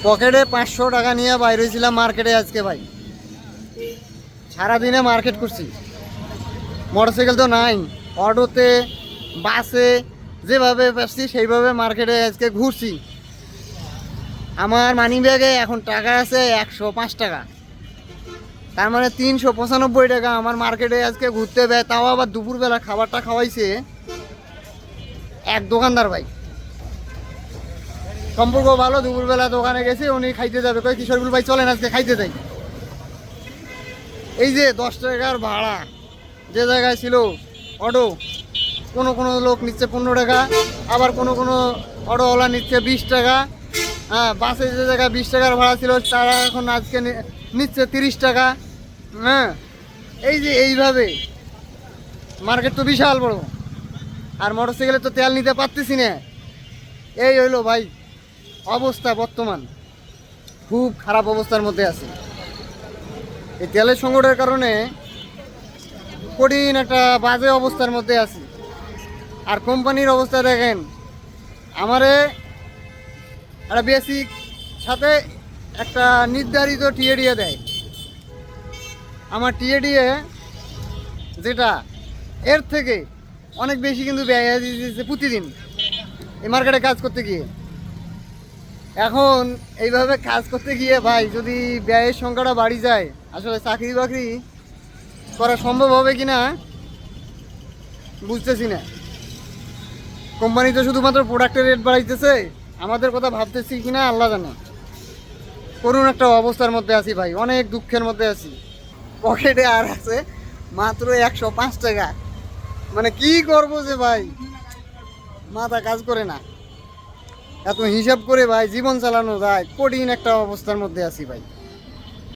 পকেটে 500 টাকা নিয়ে বাইর হয়েছিলাম মার্কেটে আজকে ভাই। সারাদিনে মার্কেট করছি, মোটরসাইকেল তো নাই, অটোতে বাসে যেভাবে পাচ্ছি সেইভাবে মার্কেটে আজকে ঘুরছি। আমার মানি ব্যাগে এখন টাকা আছে 105 টাকা, তার মানে 395 টাকা আমার মার্কেটে আজকে ঘুরতে ব্যয়। তাও আবার দুপুরবেলা খাবারটা খাওয়াইছে এক দোকানদার ভাই, সম্পর্ক ভালো। দুপুরবেলা দোকানে গেছে, উনি খাইতে যাবে, কই কিশোরগুল ভাই চলেন আজকে খাইতে যাই। এই যে 10 টাকার ভাড়া যে জায়গায় ছিল অটো, কোনো কোনো লোক নিচ্ছে 15 টাকা, আবার কোনো কোনো অটোওয়ালা নিচ্ছে 20 টাকা। হ্যাঁ, বাসে যে জায়গায় 20 টাকার ভাড়া ছিল তারা এখন আজকে নিচ্ছে 30 টাকা। হ্যাঁ, এই যে এইভাবে মার্কেট তো বিশাল বড়, আর মোটরসাইকেলে তো তেল নিতে পারতেছি না। এই হইলো ভাই অবস্থা, বর্তমান খুব খারাপ অবস্থার মধ্যে আছে। এই তেলের সংকটের কারণে কঠিন একটা বাজে অবস্থার মধ্যে আছি। আর কোম্পানির অবস্থা দেখেন, আমারে একটা বেসিক সাথে একটা নির্ধারিত টিএডিএ দেয়। আমার টিএডিএ যেটা, এর থেকে অনেক বেশি কিন্তু ব্যয় দিয়েছে প্রতিদিন এই মার্কেটে কাজ করতে গিয়ে। এখন এইভাবে কাজ করতে গিয়ে ভাই যদি ব্যয়ের সংখ্যাটা বাড়ি যায়, আসলে চাকরি বাকরি করা সম্ভব হবে কি না বুঝতেছি না। কোম্পানি তো শুধুমাত্র প্রোডাক্টের রেট বাড়াইতেছে, আমাদের কথা ভাবতেছি কি না আল্লাহ জানে। করুণ একটা অবস্থার মধ্যে আছি ভাই, অনেক দুঃখের মধ্যে আছি। পকেটে আর আছে মাত্র 105 টাকা। মানে কি করবো যে ভাই, মাথা কাজ করে না। এত হিসাব করে ভাই জীবন চালানো যায়, কঠিন একটা অবস্থার মধ্যে আছি ভাই।